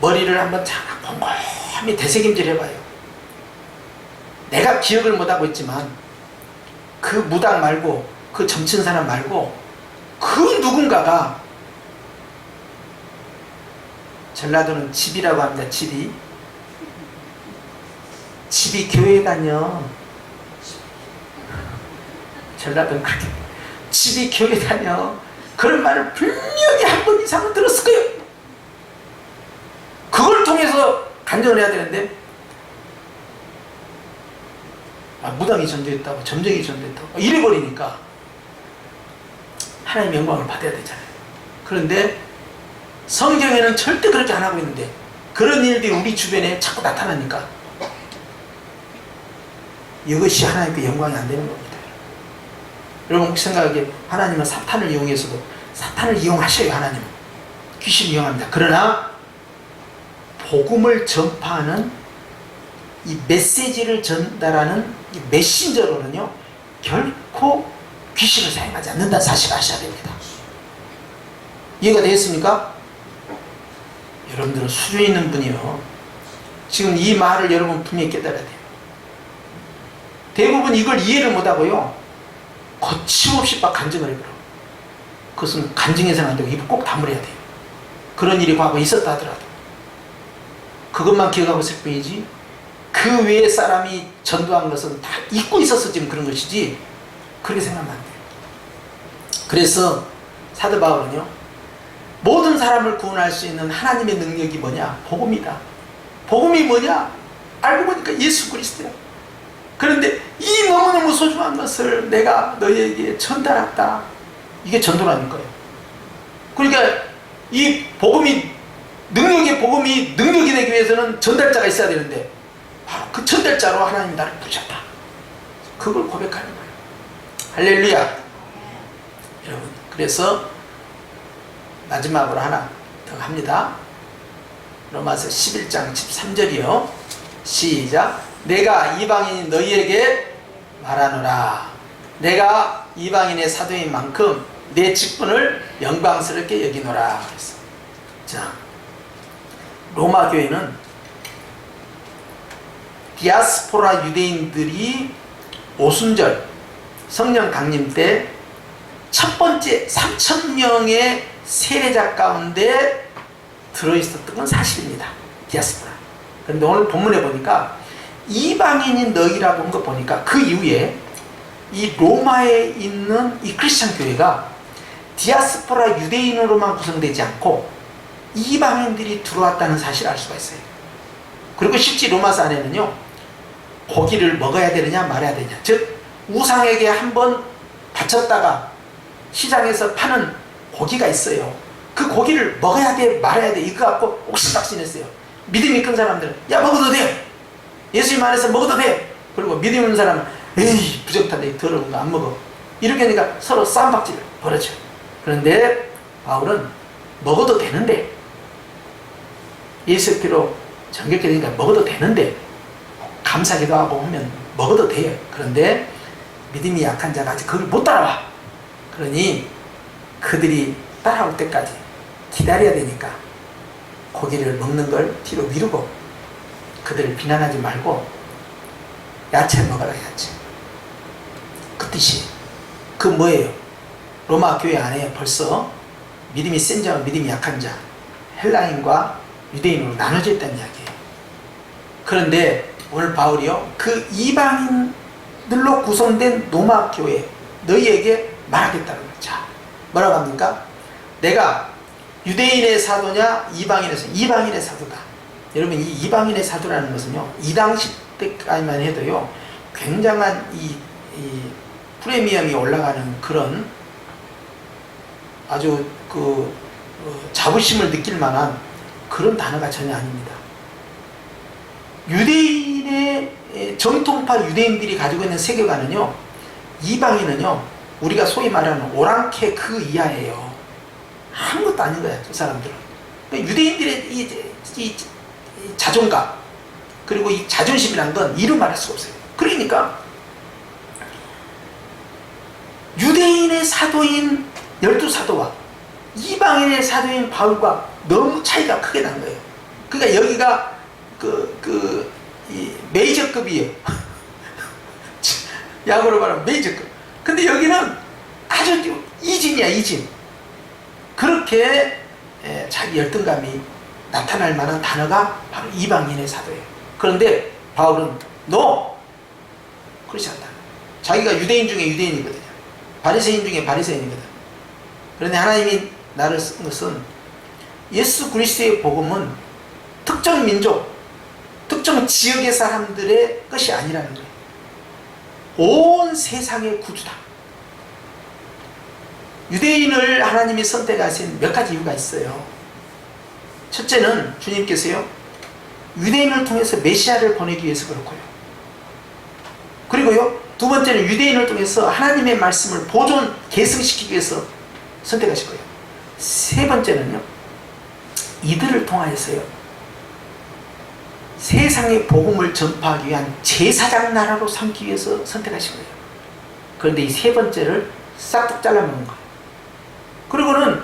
머리를 한번 곰곰이 되새김질 해봐요. 내가 기억을 못하고 있지만 그 무당 말고, 그 점친 사람 말고 그 누군가가, 전라도는 집이라고 합니다. 집이 교회 다녀. 전라도는 그렇게 집이 교회 다녀. 그런 말을 분명히 한 번 이상은 들었을 거예요. 그걸 통해서 간증을 해야 되는데, 무당이 전도했다고, 점쟁이 전도했다고 이래버리니까 하나님의 영광을 받아야 되잖아요. 그런데 성경에는 절대 그렇게 안 하고 있는데 그런 일들이 우리 주변에 자꾸 나타나니까 이것이 하나님께 영광이 안 되는 겁니다. 여러분 혹시 생각하기에 하나님은 사탄을 이용해서도, 사탄을 이용하셔요. 하나님은 귀신을 이용합니다. 그러나 복음을 전파하는 이 메시지를 전달하는 이 메신저로는요 결코 귀신을 사용하지 않는다는 사실을 아셔야 됩니다. 이해가 되겠습니까? 여러분들은 수준 있는 분이요, 지금 이 말을 여러분 분명히 깨달아야 돼요. 대부분 이걸 이해를 못하고요 거침없이 막 간증을 해버려. 그것은 간증해서는 안 되고 입을 꼭 다물어야 돼요. 그런 일이 과거에 있었다 하더라도 그것만 기억하고 있을 뿐이지 그 외의 사람이 전도한 것은 다 잊고 있어서 지금 그런 것이지 그렇게 생각하면 안 돼요. 그래서 사도 바울은요, 모든 사람을 구원할 수 있는 하나님의 능력이 뭐냐? 복음이다. 복음이 뭐냐? 알고 보니까 예수 그리스도야. 그런데 이 너무너무 소중한 것을 내가 너희에게 전달했다. 이게 전도라는 거예요. 그러니까 이 복음이 능력의 복음이 능력이 되기 위해서는 전달자가 있어야 되는데 바로 그 전달자로 하나님이 나를 부르셨다. 그걸 고백하는 거예요. 할렐루야. 여러분, 그래서 마지막으로 하나 더 합니다. 로마서 11장 13절이요. 시작. 내가 이방인인 너희에게 말하노라. 내가 이방인의 사도인 만큼 내 직분을 영광스럽게 여기노라. 그랬어. 자, 로마 교회는 디아스포라 유대인들이 오순절 성령 강림 때 첫 번째 3,000명의 세례자 가운데 들어있었던 건 사실입니다. 디아스포라. 그런데 오늘 본문에 보니까 이방인인 너희라고 한 거 보니까 그 이후에 이 로마에 있는 이 크리스천 교회가 디아스포라 유대인으로만 구성되지 않고 이방인들이 들어왔다는 사실을 알 수가 있어요. 그리고 실제 로마서 안에는요, 고기를 먹어야 되느냐 말아야 되느냐, 즉 우상에게 한번 바쳤다가 시장에서 파는 고기가 있어요. 그 고기를 먹어야 돼 말아야 돼 이거 갖고 옥신각신했어요. 믿음이 큰 사람들은 야 먹어도 돼, 예수님 안에서 먹어도 돼. 그리고 믿음 있는 사람은 에이 부적탄데 더러운 거 안 먹어. 이렇게 하니까 서로 싸움박질 벌어져요. 그런데 바울은 먹어도 되는데, 예수 피로 정결케 되니까 먹어도 되는데, 감사기도 하고 하면 먹어도 돼요. 그런데 믿음이 약한 자가 아직 그걸 못 따라와. 그러니 그들이 따라올 때까지 기다려야 되니까 고기를 먹는 걸 뒤로 미루고 그들을 비난하지 말고 야채 먹으라 야채. 그 뜻이 그 뭐예요? 로마 교회 안에 벌써 믿음이 센 자와 믿음이 약한 자, 헬라인과 유대인으로 나눠져 있다는 이야기예요. 그런데 오늘 바울이요, 그 이방인들로 구성된 로마 교회 너희에게 말하겠다는 거예요. 자, 뭐라고 합니까? 내가 유대인의 사도냐 이방인의 사도다. 여러분, 이 이방인의 사도라는 것은요, 이 당시 때까지만 해도요 굉장한 이 프리미엄이 올라가는 그런 아주 자부심을 느낄 만한 그런 단어가 전혀 아닙니다. 유대인의 정통파 유대인들이 가지고 있는 세계관은요, 이방인은요 우리가 소위 말하는 오랑캐 그 이하예요. 아무것도 아닌 거야, 저 사람들은. 유대인들의 이 자존감, 그리고 이 자존심이란 건 이루 말할 수가 없어요. 그러니까 유대인의 사도인 12사도와 이방인의 사도인 바울과 너무 차이가 크게 난 거예요. 그러니까 여기가 이 메이저급이에요. 약으로 말하면 메이저급. 근데 여기는 아주 이진이야, 이진. 그렇게 자기 열등감이 나타날 만한 단어가 바로 이방인의 사도예요. 그런데 바울은 그렇지 않다. 자기가 유대인 중에 유대인이거든요. 바리새인 중에 바리새인이거든. 그런데 하나님이 나를 쓴 것은 예수 그리스도의 복음은 특정 민족, 특정 지역의 사람들의 것이 아니라는 거예요. 온 세상의 구주다. 유대인을 하나님이 선택하신 몇 가지 이유가 있어요. 첫째는 주님께서요, 유대인을 통해서 메시아를 보내기 위해서 그렇고요. 그리고요, 두 번째는 유대인을 통해서 하나님의 말씀을 보존, 계승시키기 위해서 선택하실 거예요. 세 번째는요, 이들을 통하여서요, 세상의 복음을 전파하기 위한 제사장 나라로 삼기 위해서 선택하신 거예요. 그런데 이 세 번째를 싹둑 잘라먹는 거예요. 그리고는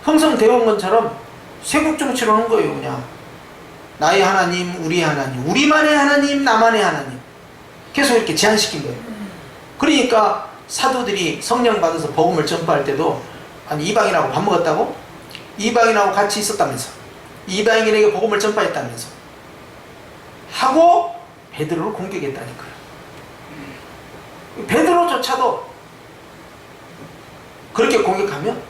흥성대원군처럼 쇄국 정치를 하는 거예요. 그냥 나의 하나님, 우리의 하나님, 우리만의 하나님, 나만의 하나님, 계속 이렇게 제한시킨 거예요. 그러니까 사도들이 성령 받아서 복음을 전파할 때도, 아니 이방인하고 밥 먹었다고? 이방인하고 같이 있었다면서, 이방인에게 복음을 전파했다면서 하고 베드로를 공격했다니까요. 베드로조차도 그렇게 공격하면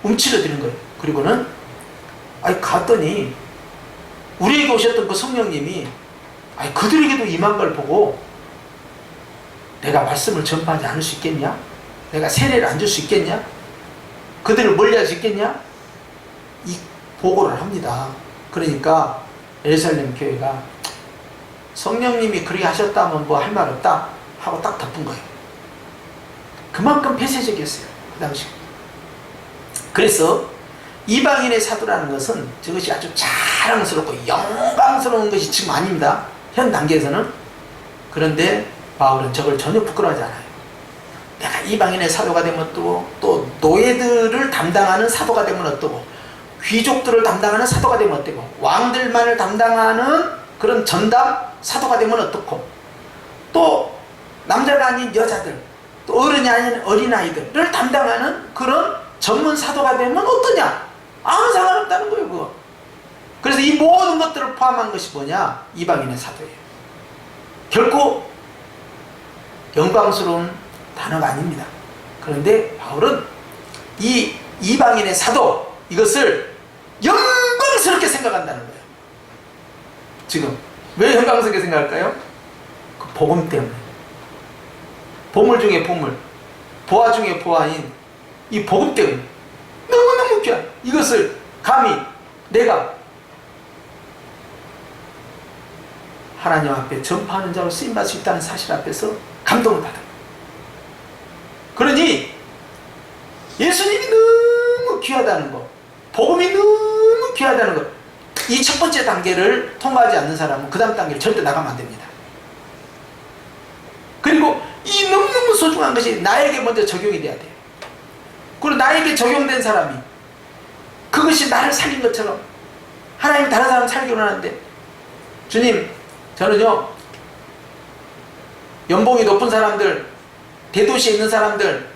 움츠러드는 거예요. 그리고는 갔더니 우리에게 오셨던 그 성령님이 그들에게도 임한 걸 보고, 내가 말씀을 전파하지 않을 수 있겠냐? 내가 세례를 안 줄 수 있겠냐? 그들을 멀리할 수 있겠냐? 보고를 합니다. 그러니까 예루살렘 교회가 성령님이 그렇게 하셨다면 뭐 할 말 없다 하고 딱 덮은 거예요. 그만큼 폐쇄적이었어요, 그 당시. 그래서 이방인의 사도라는 것은 저것이 아주 자랑스럽고 영광스러운 것이 지금 아닙니다, 현 단계에서는. 그런데 바울은 저걸 전혀 부끄러워하지 않아요. 내가 이방인의 사도가 되면 어떠고, 또 노예들을 담당하는 사도가 되면 어떠고, 귀족들을 담당하는 사도가 되면 어떠고, 왕들만을 담당하는 그런 전담 사도가 되면 어떻고, 또 남자가 아닌 여자들, 또 어른이 아닌 어린아이들을 담당하는 그런 전문 사도가 되면 어떠냐? 아무 상관없다는 거예요, 그거. 그래서 이 모든 것들을 포함한 것이 뭐냐? 이방인의 사도예요. 결코 영광스러운 단어가 아닙니다. 그런데 바울은 이 이방인의 사도, 이것을 영광스럽게 생각한다는 거예요. 지금 왜 영광스럽게 생각할까요? 그 복음 때문에. 보물 중에 보물, 보화 중에 보화인 이 복음 때문에 너무너무 귀한 이것을 감히 내가 하나님 앞에 전파하는 자로 쓰임받을 수 있다는 사실 앞에서 감동을 받아요. 그러니 예수님이 너무 귀하다는 것, 복음이 너무 귀하다는 것, 이 첫 번째 단계를 통과하지 않는 사람은 그 다음 단계를 절대 나가면 안 됩니다. 그리고 이 너무너무 소중한 것이 나에게 먼저 적용이 돼야 돼요. 그리고 나에게 적용된 사람이 그것이 나를 살린 것처럼 하나님이 다른 사람 살기로 하는데, 주님, 저는요, 연봉이 높은 사람들, 대도시에 있는 사람들,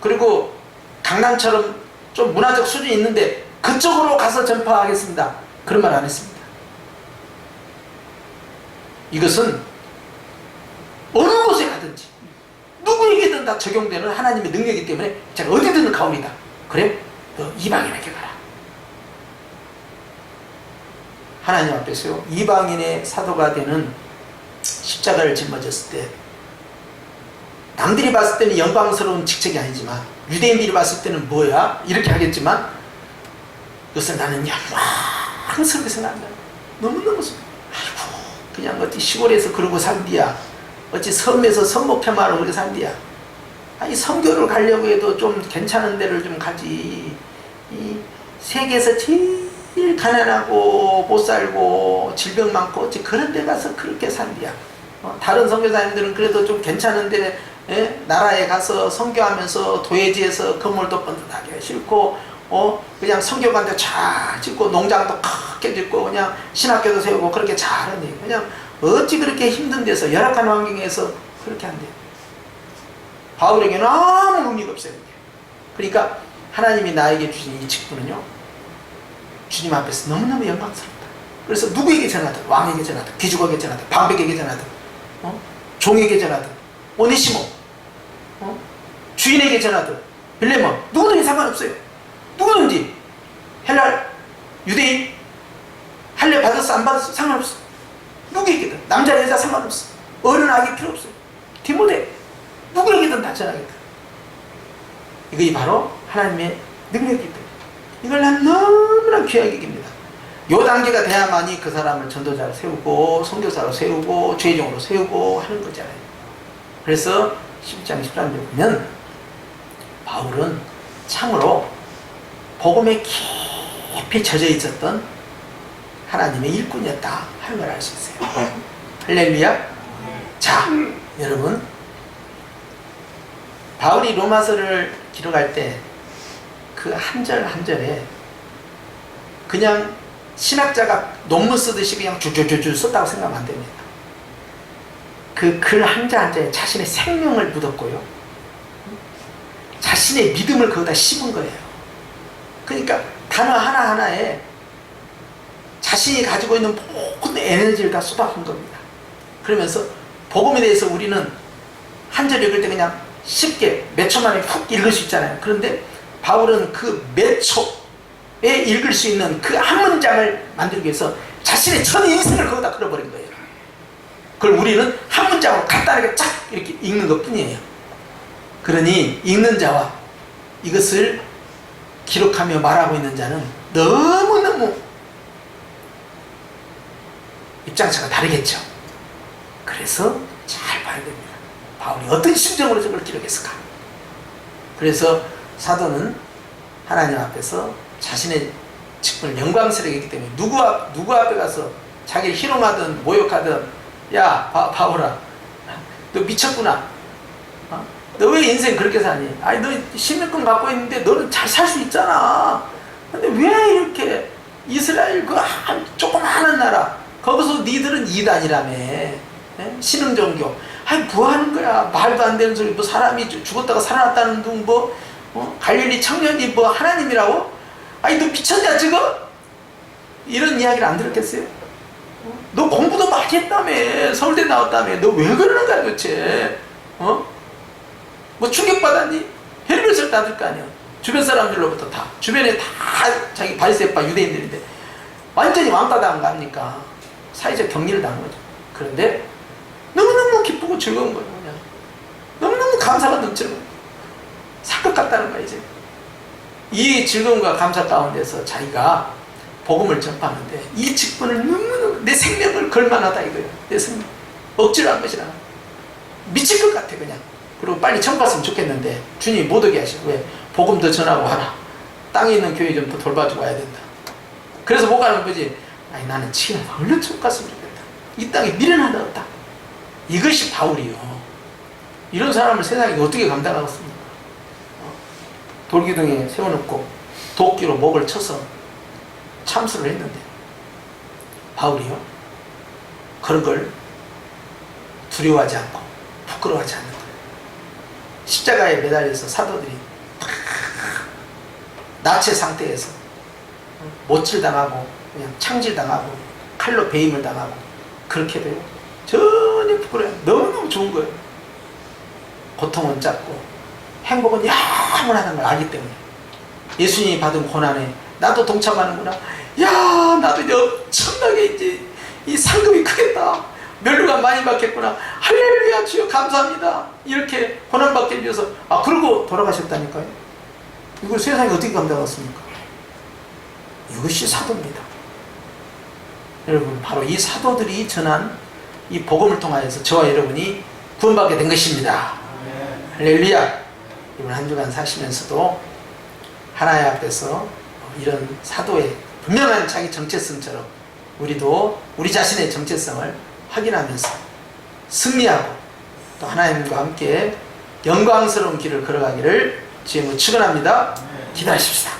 그리고 강남처럼 좀 문화적 수준이 있는데 그쪽으로 가서 전파하겠습니다, 그런 말 안 했습니다. 이것은 어느 곳에 가든지 누구에게든 다 적용되는 하나님의 능력이기 때문에 제가 어디든 가옵니다. 그래? 너 이방인에게 가라. 하나님 앞에서요, 이방인의 사도가 되는 십자가를 짊어졌을 때 남들이 봤을 때는 영광스러운 직책이 아니지만, 유대인들이 봤을 때는 뭐야? 이렇게 하겠지만, 그것을 나는 영광스럽게 생각한다. 너무너무 아이고, 그냥 어찌 시골에서 그러고 산디야, 어찌 섬에서 선목회마로 그렇게 산디야. 아니, 선교를 가려고 해도 좀 괜찮은 데를 좀 가지. 이 세계에서 제일 가난하고 못 살고 질병 많고 어찌 그런 데 가서 그렇게 산디야. 다른 선교사님들은 그래도 좀 괜찮은데, 나라에 가서 선교하면서 도회지에서 건물도 번듯하게 싣고, 그냥 선교관도 잘 짓고, 농장도 크게 짓고, 그냥 신학교도 세우고, 그렇게 잘하니, 그냥 어찌 그렇게 힘든 데서, 열악한 환경에서 그렇게 한대요. 바울에게는 아무 의미가 없어요. 그러니까 하나님이 나에게 주신 이 직분은요, 주님 앞에서 너무너무 영광스럽다. 그래서 누구에게 전하든, 왕에게 전하든, 귀족에게 전하든, 방백에게 전하든, 종에게 전하든, 오네시모, 주인에게 전하든, 빌레몬, 누구든지 상관없어요. 누구든지, 헬라, 유대인, 할례 받았어 안 받았어 상관없어. 누구에게든, 남자 여자 상관없어. 어른 아기 필요 없어요. 디모데, 누구에게든 다 전하겠다. 이것이 바로 하나님의 능력이기 때문에 이걸 난 너무나 귀하게 여깁니다. 요 단계가 돼야만이 그 사람을 전도자로 세우고 선교사로 세우고 죄종으로 세우고 하는 거잖아요. 그래서 11장 13절 보면 바울은 참으로 복음에 깊이 젖어 있었던 하나님의 일꾼이었다 하는 걸 알 수 있어요. 할렐루야. 자, 여러분, 바울이 로마서를 기록할 때 그 한 절 한 절에 그냥 신학자가 논문 쓰듯이 그냥 줄줄줄줄 썼다고 생각하면 안 됩니다. 그 글 한자 한자에 자신의 생명을 묻었고요, 자신의 믿음을 거기다 심은 거예요. 그러니까 단어 하나하나에 자신이 가지고 있는 모든 에너지를 다 쏟아부은 겁니다. 그러면서 복음에 대해서 우리는 한 절 읽을 때 그냥 쉽게 몇 초 만에 훅 읽을 수 있잖아요. 그런데 바울은 그 몇 초에 읽을 수 있는 그 한 문장을 만들기 위해서 자신의 전 인생을 거기다 끌어버린 거예요. 그걸 우리는 한 문장으로 간단하게 쫙 이렇게 읽는 것 뿐이에요. 그러니 읽는 자와 이것을 기록하며 말하고 있는 자는 너무너무 입장차가 다르겠죠. 그래서 잘 봐야 됩니다. 바울이 어떤 심정으로 저걸 기록했을까? 그래서 사도는 하나님 앞에서 자신의 직분을 영광스럽게 했기 때문에 누구 앞에 가서 자기를 희롱하든 모욕하든, 야 바울아 너 미쳤구나, 너 왜 인생 그렇게 사니? 아니 너 신명권 갖고 있는데 너는 잘 살 수 있잖아. 근데 왜 이렇게 이스라엘 그 조그마한 나라 거기서 니들은 이단이라며, 신흥 종교, 아니 뭐 하는 거야? 말도 안 되는 소리. 뭐 사람이 죽었다가 살아났다는 둥, 뭐 갈릴리 청년이 뭐 하나님이라고? 아니 너 미쳤냐 지금? 이런 이야기를 안 들었겠어요? 너 공부도 많이 했다며, 서울대 나왔다며, 너 왜 그러는 거야 도대체? 뭐 충격받았니? 헬멧을 닫을 거 아니야. 주변 사람들로부터 다, 주변에 다 자기 바리새파 유대인들인데 완전히 왕따 당한 거 아닙니까? 사회적 격리를 당한 거죠. 그런데 너무너무 기쁘고 즐거운 거예요. 그냥 너무너무 감사가 넘치는 거예요. 살 것 같다는 거야. 이제 이 즐거움과 감사 가운데서 자기가 복음을 전파하는데 이 직분을 너무너무 내 생명을 걸만하다 이거예요. 내 생명 억지로 한 것이라 미칠 것 같아 그냥. 그리고 빨리 천국 갔으면 좋겠는데 주님이 못 오게 하시고, 왜? 복음 더 전하고 하라. 땅에 있는 교회 좀 더 돌봐주고 와야 된다. 그래서 못 가는 거지. 아니 나는 지금 얼른 천국 갔으면 좋겠다. 이 땅에 미련 하나 없다. 이것이 바울이요. 이런 사람을 세상에 어떻게 감당하겠습니까? 돌기둥에 세워놓고 도끼로 목을 쳐서 참수를 했는데 바울이요. 그런 걸 두려워하지 않고 부끄러워하지 않는 거예요. 십자가에 매달려서 사도들이 나체 상태에서 못질 당하고 그냥 창질 당하고 칼로 베임을 당하고 그렇게 되고 전혀 부끄러워요. 너무너무 좋은 거예요. 고통은 작고 행복은 영원하다는 걸 알기 때문에 예수님이 받은 고난에 나도 동참하는구나. 야 나도 이제 엄청나게 이제 이 상급이 크겠다. 면류가 많이 받겠구나. 할렐루야 주여 감사합니다. 이렇게 고난받게 해주셔서 그러고 돌아가셨다니까요. 이걸 세상에 어떻게 감당했습니까? 이것이 사도입니다. 여러분 바로 이 사도들이 전한 이 복음을 통하여서 저와 여러분이 구원받게 된 것입니다. 할렐루야. 이번 한 주간 사시면서도 하나님 앞에서 이런 사도의 분명한 자기 정체성처럼 우리도 우리 자신의 정체성을 확인하면서 승리하고 또 하나님과 함께 영광스러운 길을 걸어가기를 주님으로 축원합니다. 기도하십시다.